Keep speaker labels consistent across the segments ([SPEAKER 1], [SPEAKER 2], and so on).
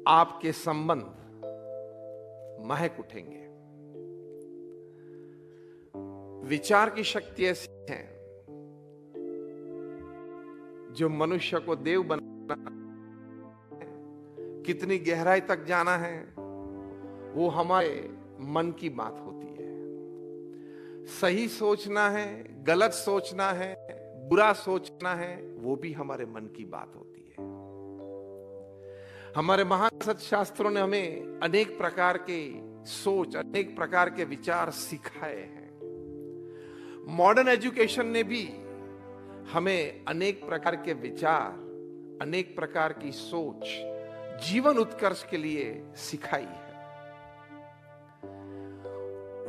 [SPEAKER 1] आपके संबंध महक उठेंगे। विचार की शक्ति ऐसी है जो मनुष्य को देव बना, कितनी गहराई तक जाना है वो हमारे मन की बात होती है। सही सोचना है, गलत सोचना है, बुरा सोचना है, वो भी हमारे मन की बात होती है। हमारे महान सत्शास्त्रों ने हमें अनेक प्रकार के सोच, अनेक प्रकार के विचार सिखाए हैं। मॉडर्न एजुकेशन ने भी हमें अनेक प्रकार के विचार, अनेक प्रकार की सोच जीवन उत्कर्ष के लिए सिखाई है।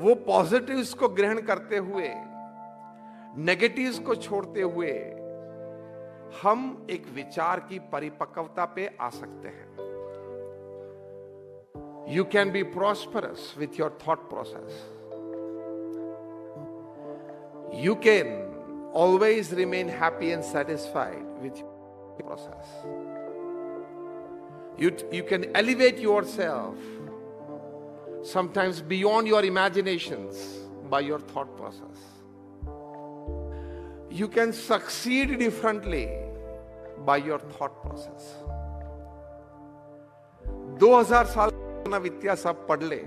[SPEAKER 1] वो पॉजिटिव्स को ग्रहण करते हुए नेगेटिव्स को छोड़ते हुए हम एक विचार की परिपक्वता पे आ सकते हैं। You can be prosperous with your thought process. You can always remain happy and satisfied with your process. You can elevate yourself sometimes beyond your imaginations by your thought process. You can succeed differently by your thought process. 2000 साल मानव इतिहास आप पढ़ ले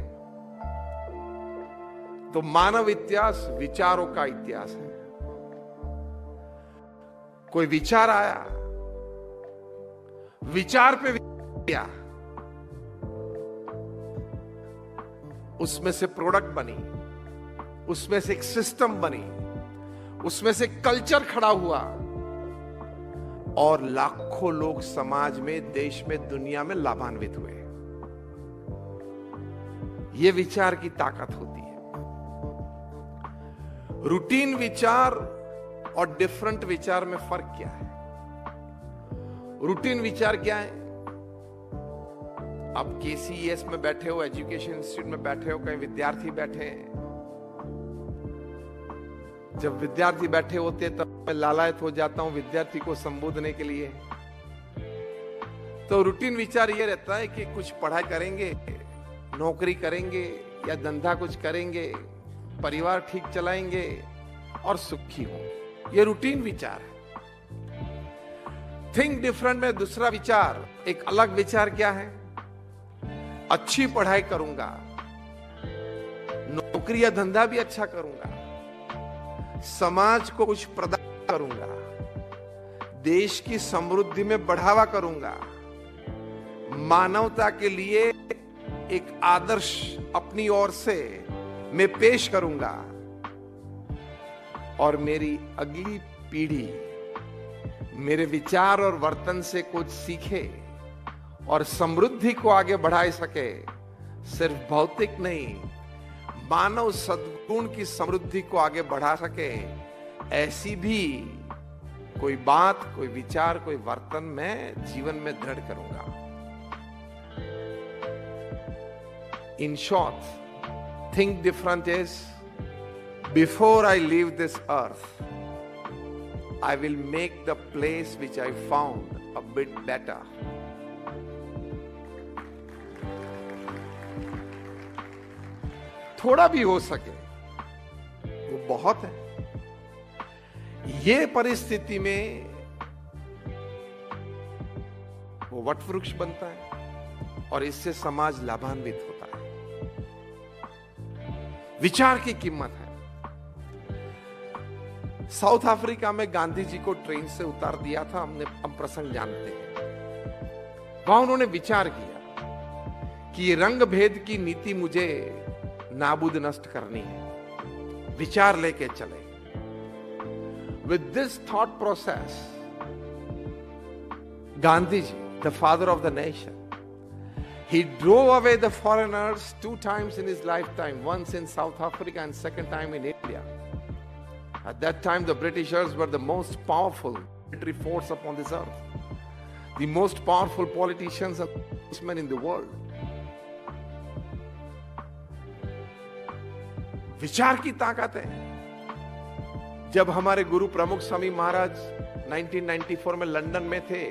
[SPEAKER 1] तो मानव इतिहास विचारों का इतिहास है। कोई विचार आया, विचार पे किया, उसमें से प्रोडक्ट बनी, उसमें से एक सिस्टम बनी, उसमें से कल्चर खड़ा हुआ और लाखों लोग समाज में, देश में, दुनिया में लाभान्वित हुए। यह विचार की ताकत होती है। रूटीन विचार और डिफरेंट विचार में फर्क क्या है? रूटीन विचार क्या है? आप केसीएस में बैठे हो, एजुकेशन इंस्टीट्यूट में बैठे हो, कहीं विद्यार्थी बैठे हैं। जब विद्यार्थी बैठे होते हैं तब मैं लालायत हो जाता हूं विद्यार्थी को संबोधने के लिए। तो रूटीन विचार यह रहता है कि कुछ पढ़ाई करेंगे, नौकरी करेंगे या धंधा कुछ करेंगे, परिवार ठीक चलाएंगे और सुखी होंगे। यह रूटीन विचार है। थिंक डिफरेंट में दूसरा विचार, एक अलग विचार क्या है? अच्छी पढ़ाई करूंगा, नौकरी या धंधा भी अच्छा करूंगा, समाज को कुछ प्रदान करूंगा, देश की समृद्धि में बढ़ावा करूंगा, मानवता के लिए एक आदर्श अपनी ओर से मैं पेश करूंगा और मेरी अगली पीढ़ी मेरे विचार और वर्तन से कुछ सीखे और समृद्धि को आगे बढ़ा सके। सिर्फ भौतिक नहीं, मानव सद्गुण की समृद्धि को आगे बढ़ा सके, ऐसी भी कोई बात, कोई विचार, कोई वर्तन मैं जीवन में दृढ़ करूंगा। In short, think different is, before I leave this earth, I will make the place which I found a bit better. थोड़ा भी हो सके वो बहुत है। ये परिस्थिति में वो वट वृक्ष बनता है और इससे समाज लाभान्वित होता है। विचार की कीमत है। साउथ अफ्रीका में गांधी जी को ट्रेन से उतार दिया था, हम प्रसंग जानते हैं। वहां उन्होंने विचार किया कि ये रंग भेद की नीति मुझे नाबूद नष्ट करनी है। विचार लेके चले। With this thought process, Gandhi ji, the father of the nation, he drove away the foreigners 2 times in his lifetime, once in South Africa and second time in India. At that time, the Britishers were the most powerful military force upon this earth, the most powerful politicians and statesmen in the world. विचार की ताकत है। जब हमारे गुरु प्रमुख स्वामी महाराज 1994 में London में थे,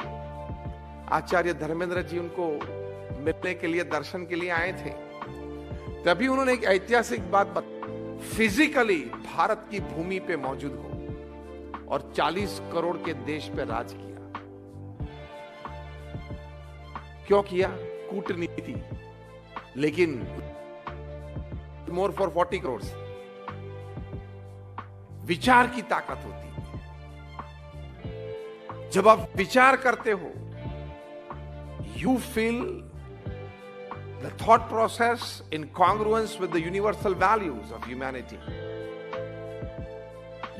[SPEAKER 1] आचार्य धर्मेंद्र जी उनको मिलने के लिए, दर्शन के लिए आए थे। तभी उन्होंने एक ऐतिहासिक बात फिजिकली भारत की भूमि पे मौजूद हो और 40 करोड़ के देश पे राज किया। क्यों किया? कूटनीति। लेकिन मोर फॉर 40 करोड़, विचार की ताकत होती है। जब आप विचार करते हो, you feel the thought process in congruence with the universal values of humanity,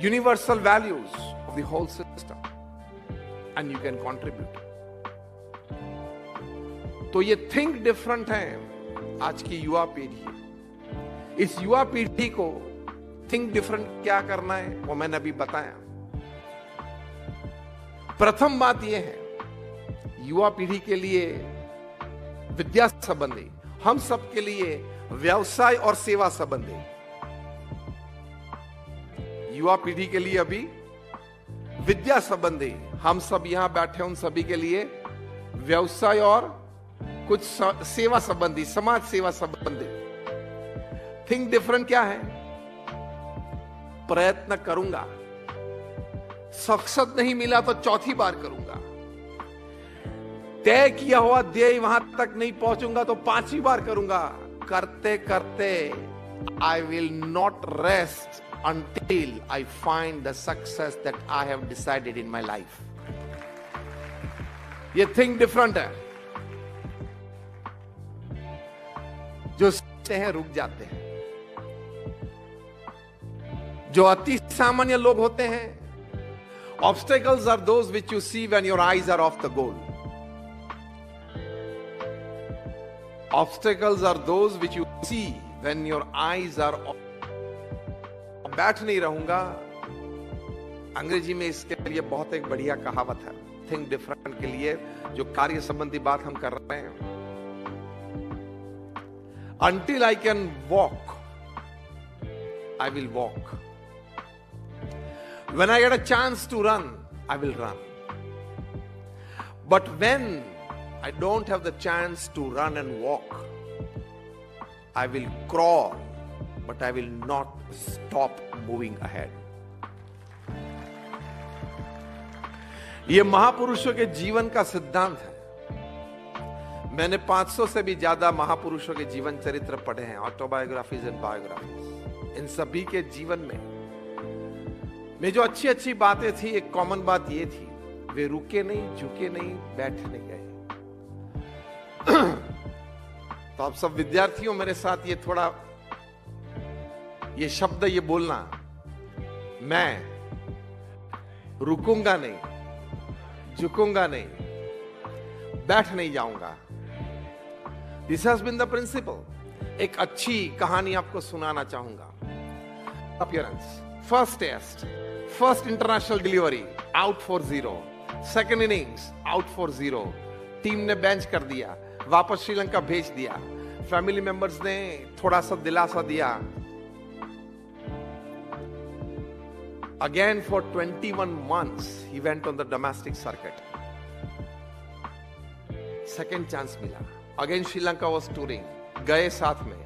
[SPEAKER 1] universal values of the whole system, and you can contribute. तो ये थिंक डिफरेंट है आज की युवा पीढ़ी। इस युवा पीढ़ी को थिंक डिफरेंट क्या करना है वो मैंने अभी बताया। प्रथम बात यह है, युवा पीढ़ी के लिए विद्या संबंधी, हम सब के लिए व्यवसाय और सेवा संबंधी। युवा पीढ़ी के लिए अभी विद्या संबंधी, हम सब यहां बैठे उन सभी के लिए व्यवसाय और कुछ सेवा संबंधी, समाज सेवा संबंधी। थिंक डिफरेंट क्या है? प्रयत्न करूंगा, सक्सेस नहीं मिला तो चौथी बार करूंगा, तय किया हुआ ध्येय वहां तक नहीं पहुंचूंगा तो 5वीं बार करूंगा। करते करते I will not rest until I find the success that I have decided in my life. ये थिंक डिफरेंट है। जो सोचते हैं रुक जाते हैं। जो अति सामान्य लोग होते हैं, obstacles are those which you see when your eyes are off the goal. Obstacles are those which you see when your eyes are off. बैठ नहीं रहूंगा, अंग्रेजी में इसके लिए बहुत एक बढ़िया कहावत है थिंक डिफरेंट के लिए, जो कार्य संबंधी बात हम कर रहे हैं। Until I can walk, I will walk. When I get a chance to run, I will run. But when I don't have the chance to run and walk, I will crawl, but I will not stop moving ahead. यह महापुरुषों के जीवन का सिद्धांत है। मैंने 500 से भी ज्यादा महापुरुषों के जीवन चरित्र पढ़े हैं, ऑटोबायोग्राफीज एंड बायोग्राफीज। इन सभी के जीवन में जो अच्छी अच्छी बातें थी, एक कॉमन बात ये थी, वे रुके नहीं, झुके नहीं, बैठ नहीं गए। तो आप सब विद्यार्थियों मेरे साथ ये थोड़ा ये शब्द ये बोलना, मैं रुकूंगा नहीं, झुकूंगा नहीं, बैठ नहीं जाऊंगा। This has been the principle. एक अच्छी कहानी आपको सुनाना चाहूंगा। Appearance, first test, first international delivery, out for 0, second innings out for 0, team ने बेंच कर दिया, वापस श्रीलंका भेज दिया। फैमिली मेंबर्स ने थोड़ा सा दिलासा दिया। Again for 21 months he went on the domestic circuit. Second chance मिला। Again Sri Lanka was touring, गए साथ में।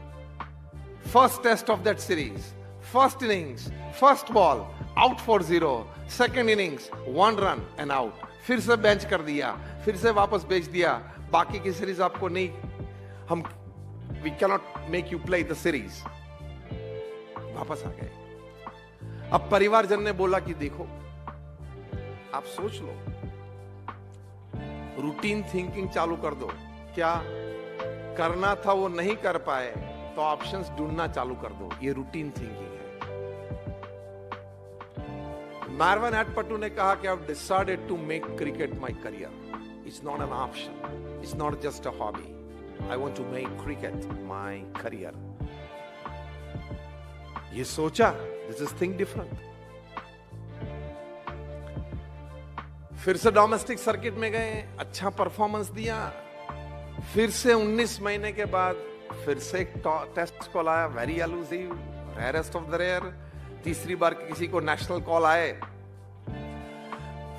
[SPEAKER 1] First test of that series, first innings, first ball, out for 0, second innings, 1 run and out. फिर से bench कर दिया, फिर से वापस भेज दिया। बाकी की सीरीज आपको नहीं, हम we cannot make you play the series। वापस आ गए। अब परिवारजन ने बोला कि देखो, आप सोच लो, रूटीन थिंकिंग चालू कर दो। क्या करना था वो नहीं कर पाए तो ऑप्शंस ढूंढना चालू कर दो। ये रूटीन थिंकिंग है। मार्वन एटपटू ने कहा कि I have decided to make cricket my career. It's not an option, it's not just a hobby, I want to make cricket my career. ये सोचा, दिस इज थिंक डिफरेंट। फिर से डोमेस्टिक सर्किट में गए, अच्छा परफॉर्मेंस दिया। फिर से 19 महीने के बाद फिर से एक टेस्ट कॉल आया, very elusive, rarest of the rare. तीसरी बार किसी को नेशनल कॉल आए।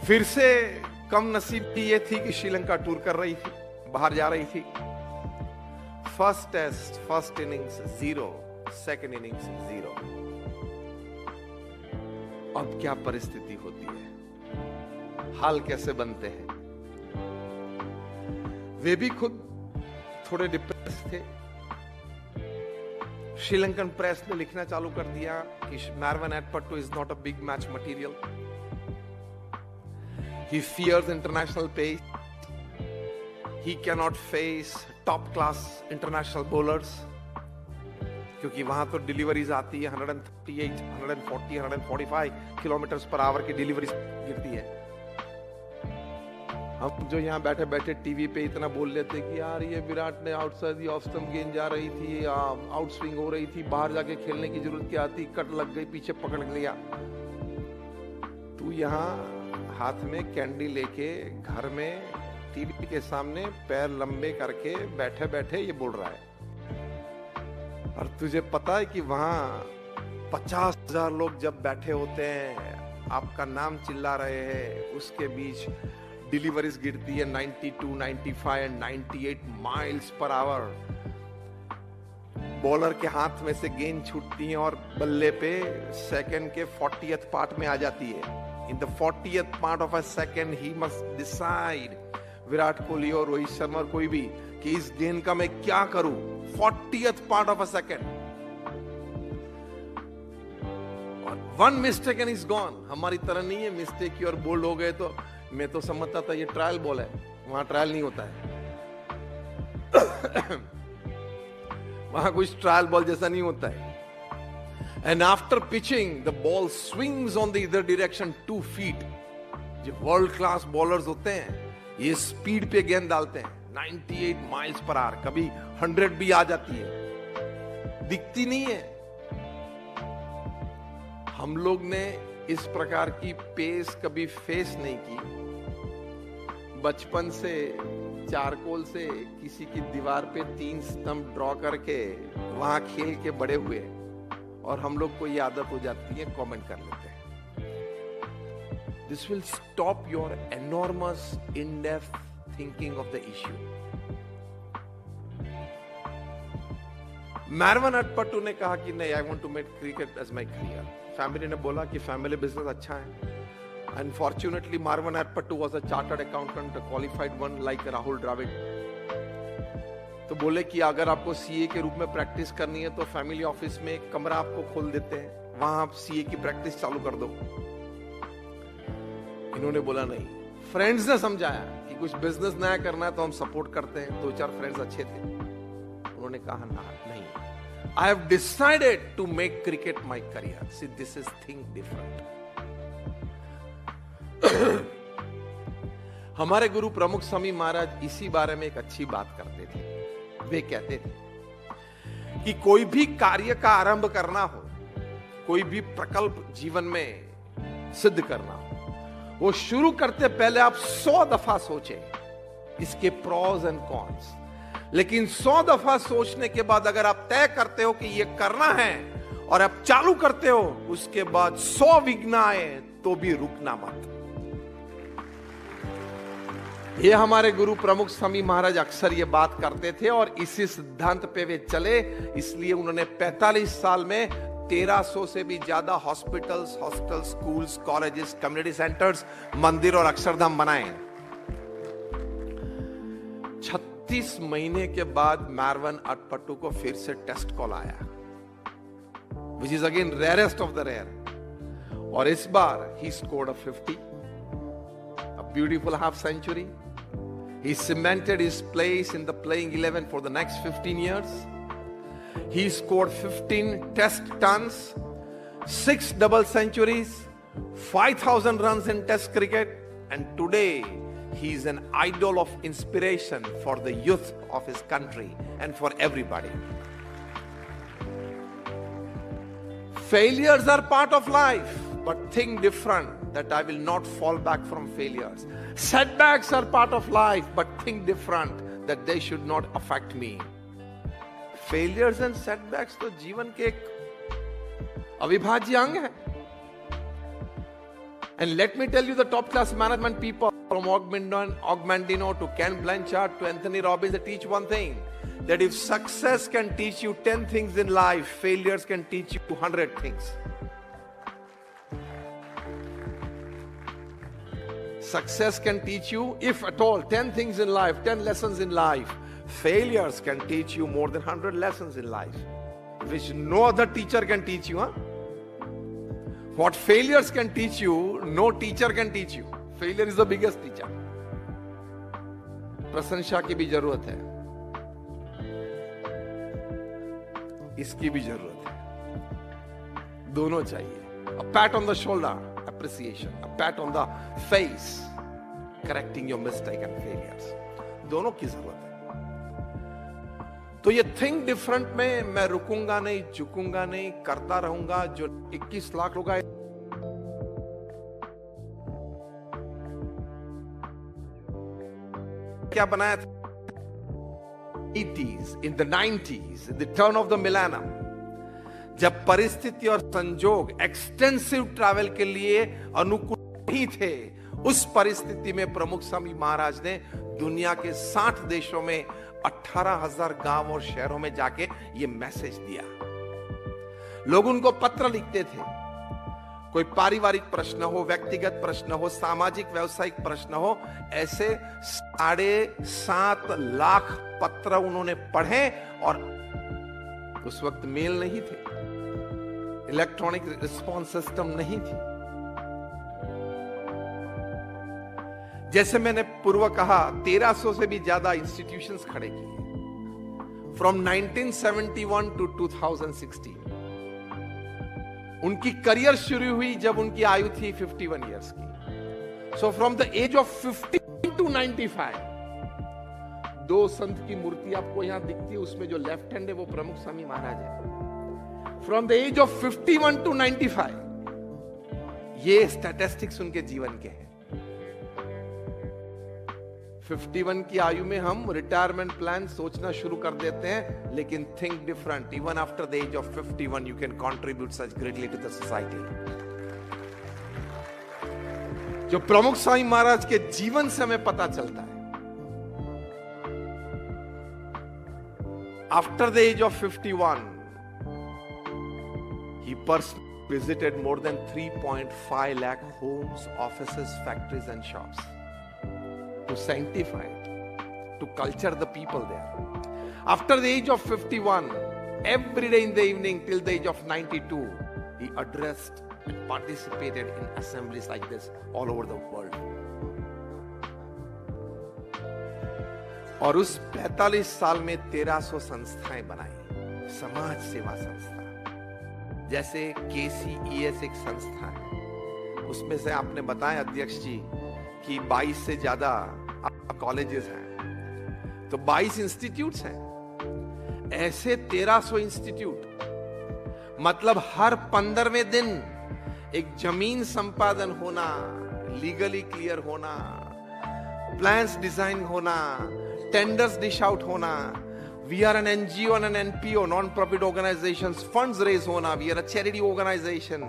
[SPEAKER 1] फिर से कम नसीब की ये थी कि श्रीलंका टूर कर रही थी, बाहर जा रही थी। First test, first innings 0, second innings 0। अब क्या परिस्थिति होती है, हाल कैसे बनते हैं। वे भी खुद थोड़े डिप्रेस थे। श्रीलंकन प्रेस ने लिखना चालू कर दिया कि Marvan Atapattu is not a big match material, he fears international pace, he can not face top class international bowlers, क्योंकि वहां तो डिलीवरीज आती है 138, 140, 145 किलोमीटर पर आवर की डिलीवरीज गिरती है। हम जो यहाँ बैठे बैठे टीवी पे इतना बोल लेते कि यार ये विराट ने आउटसाइड दी ऑफ स्टंप गेंद जा रही थी, आउट स्विंग हो रही थी, बाहर जाके खेलने की जरूरत क्या थी, कट लग गई, पीछे पकड़ लिया। तू यहाँ हाथ में कैंडी लेके घर में टीवी के सामने पैर लंबे करके बैठे बैठे ये बोल रहा है, और तुझे पता है कि वहां 50,000 लोग जब बैठे होते हैं, आपका नाम चिल्ला रहे हैं, उसके बीच डिलीवरीज गिरती है 92, 95 and 98 miles per hour. Bowler के हाथ में से गेंद छूटती है और बल्ले पे सेकंड के 40th पार्ट में आ जाती है। In the 40th part of a second he must decide, Virat Kohli और रोहित शर्मा और कोई भी, कि इस गेंद का मैं क्या करूं। 40th part of a second, और one mistake and is gone. हमारी तरह नहीं है मिस्टेक की और बोल्ड हो गए तो मैं तो समझता था ये ट्रायल बॉल है, वहां ट्रायल नहीं होता है। वहां कुछ ट्रायल बॉल जैसा नहीं होता है। And after pitching the ball swings on the इधर डायरेक्शन 2 feet। जो वर्ल्ड क्लास बॉलर्स होते हैं ये स्पीड पे गेंद डालते हैं 98 माइल्स पर आवर, कभी 100 भी आ जाती है, दिखती नहीं है। हम लोग ने इस प्रकार की पेस कभी फेस नहीं की। बचपन से चारकोल से किसी की दीवार पे 3 स्तंभ ड्रॉ करके वहां खेल के बड़े हुए, और हम लोग को ये आदत हो जाती है कमेंट कर लेते हैं। This will stop your enormous in depth thinking of the issue. Marvan Atapattu ने कहा कि नहीं, I want to make cricket as my career. Family ने बोला कि फैमिली बिजनेस अच्छा है। Unfortunately, Marwan Atpattu was a chartered accountant, a qualified one like Rahul Dravid. तो बोले कि अगर आपको सीए के रूप में प्रैक्टिस करनी है तो फैमिली ऑफिस में एक कमरा आपको खोल देते हैं, वहां आप सीए की प्रैक्टिस चालू कर दो। इन्होंने बोला नहीं। फ्रेंड्स ने समझाया कि कुछ बिजनेस नया करना है तो हम सपोर्ट करते हैं। 2-4 फ्रेंड्स अच्छे थे, उन्होंने कहा ना, नहीं, I have decided to make cricket my career. See, this is thing different. हमारे गुरु प्रमुख स्वामी महाराज इसी बारे में एक अच्छी बात करते थे। वे कहते थे कि कोई भी कार्य का आरंभ करना हो, कोई भी प्रकल्प जीवन में सिद्ध करना हो, वो शुरू करते पहले आप 100 दफा सोचें इसके प्रोज एंड कॉन्स। लेकिन 100 दफा सोचने के बाद अगर आप तय करते हो कि ये करना है और आप चालू करते हो, उसके बाद 100 विघ्न आए तो भी रुकना मत। ये हमारे गुरु प्रमुख स्वामी महाराज अक्सर ये बात करते थे और इसी सिद्धांत पे वे चले। इसलिए उन्होंने 45 साल में 1300 से भी ज्यादा hospitals, hostels, schools, colleges, community centres, मंदिर और अक्षरधाम बनाए। 36 महीने के बाद मार्वन एटपट्टू को फिर से टेस्ट कॉल आया, which is again rarest of the rare. और इस बार ही scored a 50, a beautiful half century. He cemented his place in the playing 11 for the next 15 years. He scored 15 test tons, 6 double centuries, 5,000 runs in test cricket, and today he is an idol of inspiration for the youth of his country and for everybody. Failures are part of life, but think different that I will not fall back from failures. Setbacks are part of life, but think different that they should not affect me. Failures and setbacks तो जीवन के एक अविभाज्य अंग है। And let me tell you, the top class management people from Augmentino to Ken Blanchard to Anthony Robbins, they teach one thing: that if success can teach you 10 things in life, failures can teach you 100 things. Success can teach you, if at all, 10 things in life, 10 lessons in life. Failures can teach you more than 100 lessons in life, which no other teacher can teach you. What failures can teach you, no teacher can teach you. Failure is the biggest teacher. प्रशंसा की भी जरूरत है, इसकी भी जरूरत है, दोनों चाहिए. A pat on the shoulder, appreciation. A pat on the face, correcting your mistake and failures. दोनों की जरूरत है. तो ये थिंक डिफरेंट में मैं रुकूंगा नहीं, झुकूंगा नहीं, करता रहूंगा. जो 21 लाख लोग क्या बनाया था 80s, in the 90s, in the turn of the millennium, जब परिस्थिति और संजोग एक्सटेंसिव ट्रैवल के लिए अनुकूल नहीं थे, उस परिस्थिति में प्रमुख स्वामी महाराज ने दुनिया के 60 देशों में 18,000 गांव और शहरों में जाके ये मैसेज दिया. लोग उनको पत्र लिखते थे. कोई पारिवारिक प्रश्न हो, व्यक्तिगत प्रश्न हो, सामाजिक व्यवसायिक प्रश्न हो, ऐसे 7.5 लाख पत्र उन्होंने पढ़े. और उस वक्त मेल नहीं थे, इलेक्ट्रॉनिक रिस्पॉन्स सिस्टम नहीं थी. जैसे मैंने पूर्व कहा, 1300 से भी ज्यादा इंस्टीट्यूशंस खड़े किए फ्रॉम 1971 टू 2016. उनकी करियर शुरू हुई जब उनकी आयु थी 51 इयर्स की. So from the age of 50 to 95, 2 संत की मूर्ति आपको यहां दिखती है, उसमें जो लेफ्ट हैंड है वो प्रमुख स्वामी महाराज है. From the age of 51 to 95, ये स्टैटिस्टिक्स उनके जीवन के हैं. 51 की आयु में हम रिटायरमेंट प्लान सोचना शुरू कर देते हैं, लेकिन think different. Even after the age of 51 you can contribute such greatly to the society. जो प्रमुख स्वामी महाराज के जीवन से हमें पता चलता है, after the age of 51 he personally visited more than 3.5 lakh homes, offices, factories and shops to sanctify it, to culture the people there. After the age of 51, every day in the evening till the age of 92, he addressed and participated in assemblies like this all over the world. और उस 45 साल में 1300 संस्थाएं बनाई, समाज सेवा संस्था. जैसे KCES एक संस्था है, उसमें से आपने बताया अध्यक्ष जी कि 22 से ज्यादा कॉलेजेस हैं, तो 22 इंस्टीट्यूट्स हैं. ऐसे 1300 इंस्टीट्यूट, मतलब हर 15वें दिन एक जमीन संपादन होना, लीगली क्लियर होना, प्लान्स डिजाइन होना, टेंडर्स डिश आउट होना. We are an NGO and an NPO, non-profit organizations, funds raise होना. We are a charity organization.